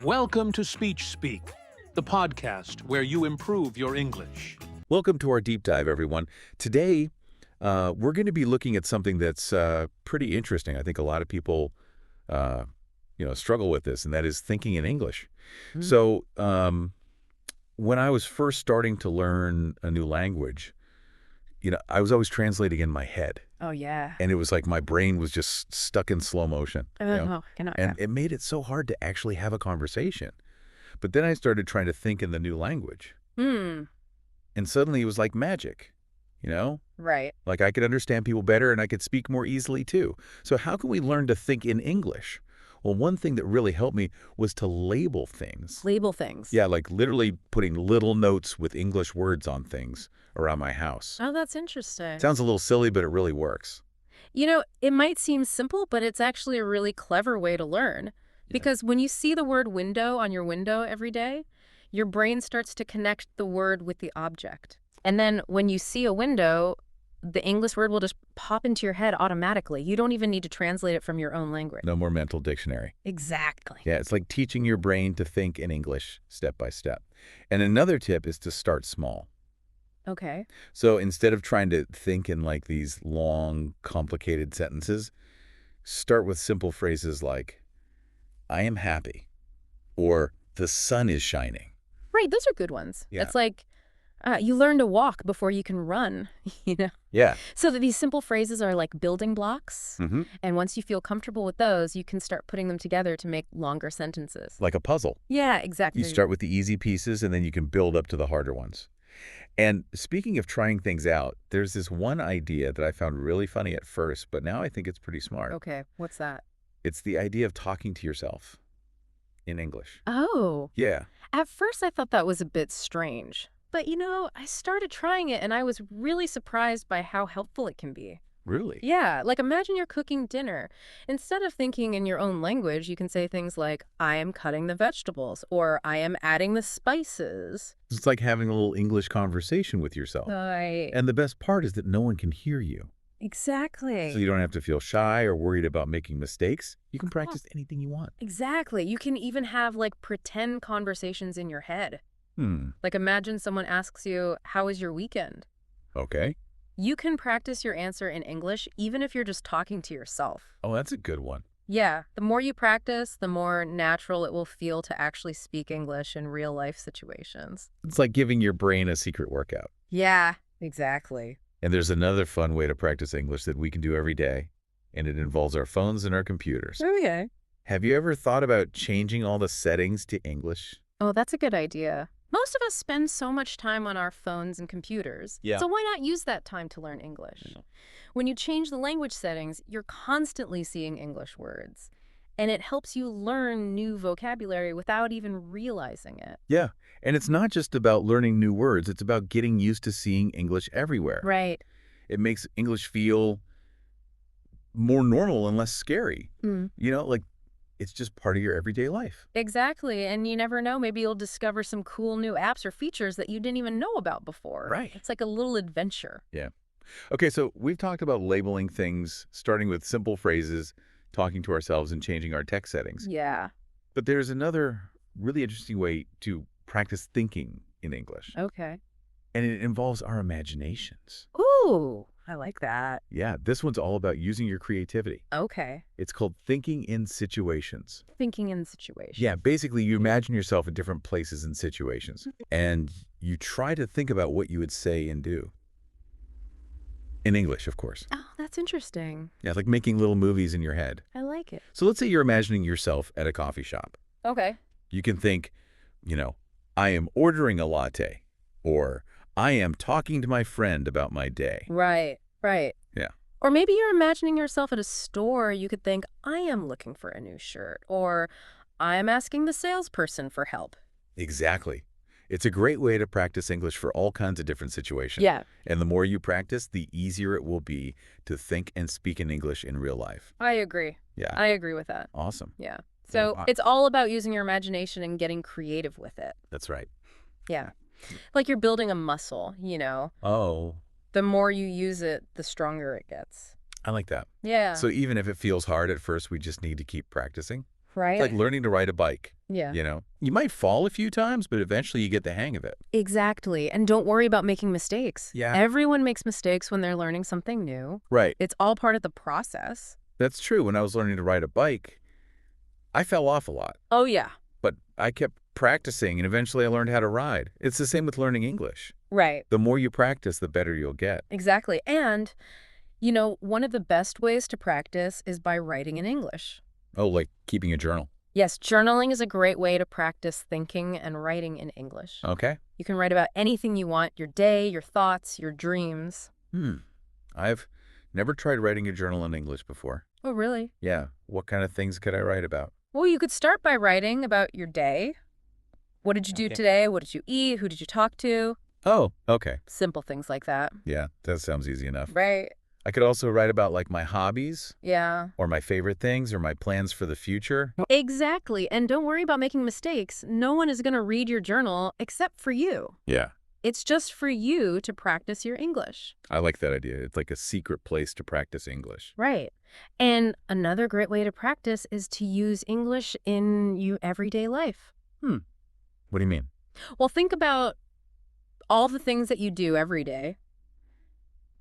Welcome to Speech Speak, the podcast where you improve your English. Welcome to our deep dive, everyone. Today, we're going to be looking at something that's pretty interesting. I think a lot of people, struggle with this, and that is thinking in English. So, when I was first starting to learn a new language, I was always translating in my head. Oh, yeah. And it was like my brain was just stuck in slow motion. And it made it so hard to actually have a conversation. But then I started trying to think in the new language. And suddenly it was like magic, Right. Like I could understand people better and I could speak more easily too. So how can we learn to think in English? Well, one thing that really helped me was to label things. Label things. Yeah, like literally putting little notes with English words on things around my house. Oh, that's interesting. Sounds a little silly, but it really works. It might seem simple, but it's actually a really clever way to learn. Because when you see the word window on your window every day, your brain starts to connect the word with the object. And then when you see a window, the English word will just pop into your head automatically. You don't even need to translate it from your own language. No more mental dictionary. Exactly. Yeah, it's like teaching your brain to think in English step by step. And another tip is to start small. Okay. So instead of trying to think in like these long, complicated sentences, start with simple phrases like, I am happy, or the sun is shining. Right. Those are good ones. Yeah. It's like you learn to walk before you can run, Yeah. So that these simple phrases are like building blocks. And once you feel comfortable with those, you can start putting them together to make longer sentences. Like a puzzle. Yeah, exactly. You start with the easy pieces and then you can build up to the harder ones. And speaking of trying things out, there's this one idea that I found really funny at first, but now I think it's pretty smart. Okay, what's that? It's the idea of talking to yourself in English. Oh. Yeah. At first I thought that was a bit strange. But I started trying it and I was really surprised by how helpful it can be. Really? Yeah, like imagine you're cooking dinner. Instead of thinking in your own language, you can say things like, I am cutting the vegetables, or I am adding the spices. It's like having a little English conversation with yourself. Right. And the best part is that no one can hear you. Exactly. So you don't have to feel shy or worried about making mistakes. You can practice anything you want. Exactly. You can even have like pretend conversations in your head. Like imagine someone asks you, how was your weekend? Okay. You can practice your answer in English even if you're just talking to yourself. Oh, that's a good one. Yeah, the more you practice, the more natural it will feel to actually speak English in real life situations. It's like giving your brain a secret workout. Yeah, exactly. And there's another fun way to practice English that we can do every day, and it involves our phones and our computers. Okay. Have you ever thought about changing all the settings to English? Oh, that's a good idea. Most of us spend so much time on our phones and computers. Yeah. So why not use that time to learn English? When you change the language settings, you're constantly seeing English words. And it helps you learn new vocabulary without even realizing it. Yeah, and it's not just about learning new words. It's about getting used to seeing English everywhere. Right. It makes English feel more normal and less scary. Like it's just part of your everyday life. Exactly. And you never know, maybe you'll discover some cool new apps or features that you didn't even know about before. Right. It's like a little adventure. Yeah. Okay, so we've talked about labeling things, starting with simple phrases, talking to ourselves, and changing our text settings. Yeah. But there's another really interesting way to practice thinking in English. Okay. And it involves our imaginations. Ooh, I like that. Yeah, this one's all about using your creativity. Okay. It's called thinking in situations. Thinking in situations. Yeah, basically you imagine yourself in different places and situations, and you try to think about what you would say and do. In English, of course. Oh, that's interesting. Yeah, like making little movies in your head. I like it. So let's say you're imagining yourself at a coffee shop. Okay. You can think, I am ordering a latte, or I am talking to my friend about my day. Right. Yeah. Or maybe you're imagining yourself at a store. You could think, I am looking for a new shirt, or I am asking the salesperson for help. Exactly. It's a great way to practice English for all kinds of different situations. Yeah. And the more you practice, the easier it will be to think and speak in English in real life. I agree. Yeah. I agree with that. Awesome. Yeah. So it's all about using your imagination and getting creative with it. That's right. Yeah. Like you're building a muscle, Oh, The more you use it, the stronger it gets. I like that. Yeah. So even if it feels hard at first, we just need to keep practicing? It's like right? learning to ride a bike. Yeah. You might fall a few times, but eventually you get the hang of it. Exactly. And don't worry about making mistakes. Yeah. Everyone makes mistakes when they're learning something new. Right. It's all part of the process. That's true. When I was learning to ride a bike, I fell off a lot, Oh, yeah. but I kept practicing, and eventually I learned how to ride. It's the same with learning English. Right. The more you practice, the better you'll get. Exactly. And, one of the best ways to practice is by writing in English. Oh, like keeping a journal. Yes, journaling is a great way to practice thinking and writing in English. Okay. You can write about anything you want, your day, your thoughts, your dreams. I've never tried writing a journal in English before. Oh, really? Yeah. What kind of things could I write about? Well, you could start by writing about your day. What did you do today? What did you eat? Who did you talk to? Oh, okay. Simple things like that. Yeah, that sounds easy enough. Right. I could also write about like my hobbies Yeah. or my favorite things or my plans for the future. Exactly. And don't worry about making mistakes. No one is going to read your journal except for you. Yeah. It's just for you to practice your English. I like that idea. It's like a secret place to practice English. Right. And another great way to practice is to use English in your everyday life. What do you mean? Well, think about all the things that you do every day.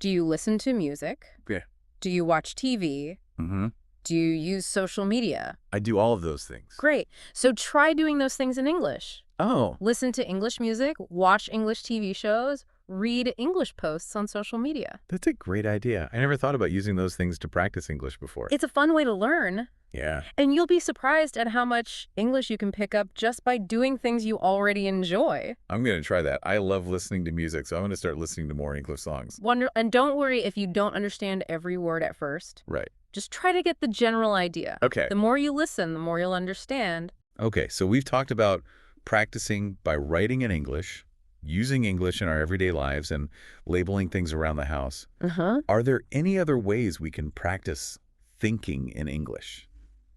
Do you listen to music? Yeah. Do you watch TV? Mm-hmm. Do you use social media? I do all of those things. Great. So try doing those things in English. Oh, Listen to English music, watch English TV shows, read English posts on social media. that's a great idea. I never thought about using those things to practice English before. It's a fun way to learn, Yeah. and you'll be surprised at how much English you can pick up just by doing things you already enjoy. I'm going to try that. I love listening to music, so I'm going to start listening to more English songs. And don't worry if you don't understand every word at first. Right. Just try to get the general idea. Okay. The more you listen, the more you'll understand. Okay, so we've talked about practicing by writing in English, using English in our everyday lives, and labeling things around the house. Uh-huh. Are there any other ways we can practice thinking in English?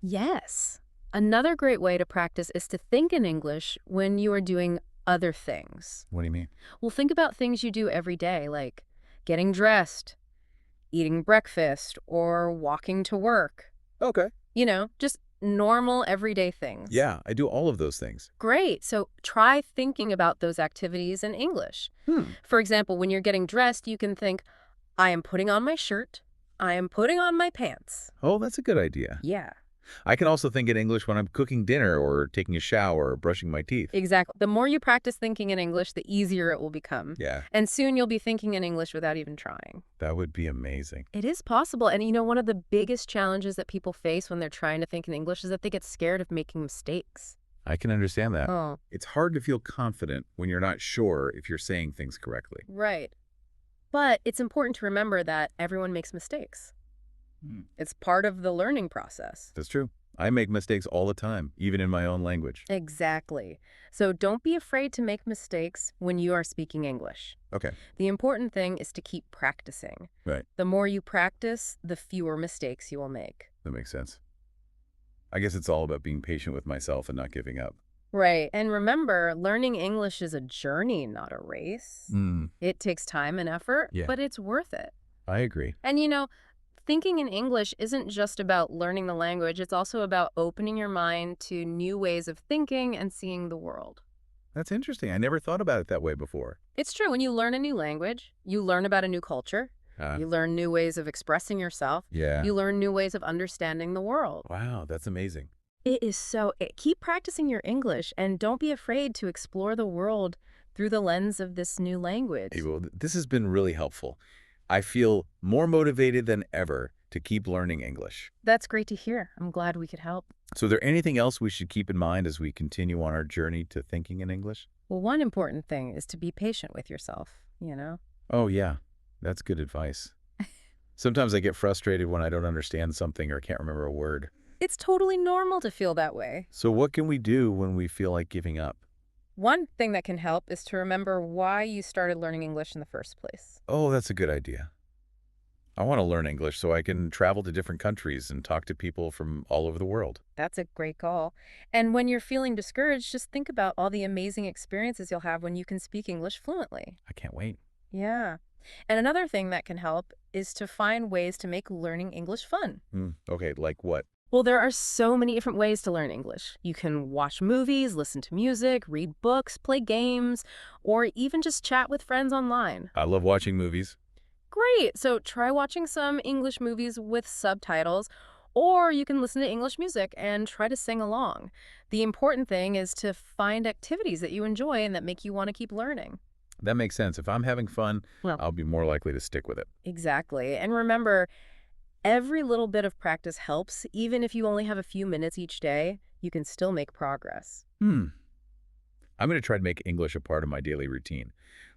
Yes. Another great way to practice is to think in English when you are doing other things. What do you mean? Well, think about things you do every day, like getting dressed, eating breakfast, or walking to work. Okay. Just normal everyday things. Yeah, I do all of those things. Great. So try thinking about those activities in English. For example, when you're getting dressed, you can think, I am putting on my shirt. I am putting on my pants. Oh, that's a good idea. Yeah, I can also think in English when I'm cooking dinner or taking a shower or brushing my teeth. exactly. The more you practice thinking in English, the easier it will become. Yeah, And soon you'll be thinking in English without even trying. that would be amazing. It is possible. And one of the biggest challenges that people face when they're trying to think in English is that they get scared of making mistakes. I can understand that. Oh, It's hard to feel confident when you're not sure if you're saying things correctly. right. But it's important to remember that everyone makes mistakes. It's part of the learning process. That's true. I make mistakes all the time, even in my own language. Exactly. So don't be afraid to make mistakes when you are speaking English. Okay. The important thing is to keep practicing. Right. The more you practice, the fewer mistakes you will make. That makes sense. I guess it's all about being patient with myself and not giving up. Right. And remember, learning English is a journey, not a race. It takes time and effort, Yeah. but it's worth it. I agree. And thinking in English isn't just about learning the language, it's also about opening your mind to new ways of thinking and seeing the world. That's interesting. I never thought about it that way before. It's true. When you learn a new language, you learn about a new culture, you learn new ways of expressing yourself, Yeah. you learn new ways of understanding the world. Wow, that's amazing. Keep practicing your English and don't be afraid to explore the world through the lens of this new language. Hey, well, this has been really helpful. I feel more motivated than ever to keep learning English. That's great to hear. I'm glad we could help. So is there anything else we should keep in mind as we continue on our journey to thinking in English? Well, one important thing is to be patient with yourself. Oh, yeah. That's good advice. Sometimes I get frustrated when I don't understand something or can't remember a word. It's totally normal to feel that way. So what can we do when we feel like giving up? One thing that can help is to remember why you started learning English in the first place. Oh, that's a good idea. I want to learn English so I can travel to different countries and talk to people from all over the world. That's a great goal. And when you're feeling discouraged, just think about all the amazing experiences you'll have when you can speak English fluently. I can't wait. Yeah. And another thing that can help is to find ways to make learning English fun. Okay, like what? Well, there are so many different ways to learn English. You can watch movies, listen to music, read books, play games, or even just chat with friends online. I love watching movies. Great! So try watching some English movies with subtitles, or you can listen to English music and try to sing along. The important thing is to find activities that you enjoy and that make you want to keep learning. That makes sense. If I'm having fun, Well, I'll be more likely to stick with it. exactly. And remember, every little bit of practice helps. Even if you only have a few minutes each day, you can still make progress. I'm going to try to make English a part of my daily routine.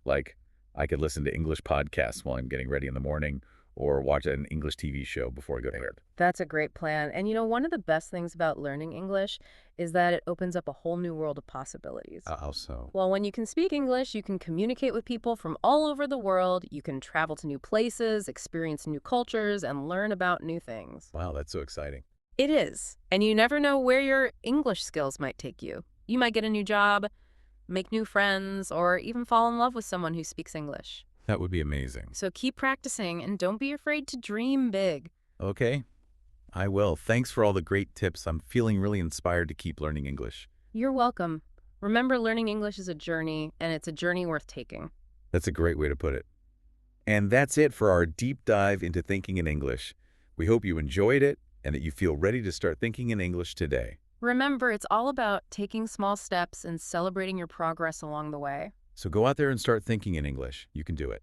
Like, I could listen to English podcasts while I'm getting ready in the morning, or watch an English TV show before I go to bed. That's a great plan. And one of the best things about learning English is that it opens up a whole new world of possibilities. How so? Well, when you can speak English, you can communicate with people from all over the world. You can travel to new places, experience new cultures, and learn about new things. Wow, that's so exciting. It is. And you never know where your English skills might take you. You might get a new job, make new friends, or even fall in love with someone who speaks English. That would be amazing. So keep practicing and don't be afraid to dream big. Okay, I will. Thanks for all the great tips. I'm feeling really inspired to keep learning English. You're welcome. Remember, learning English is a journey, and it's a journey worth taking. That's a great way to put it. And that's it for our deep dive into thinking in English. We hope you enjoyed it and that you feel ready to start thinking in English today. Remember, it's all about taking small steps and celebrating your progress along the way. So go out there and start thinking in English. You can do it.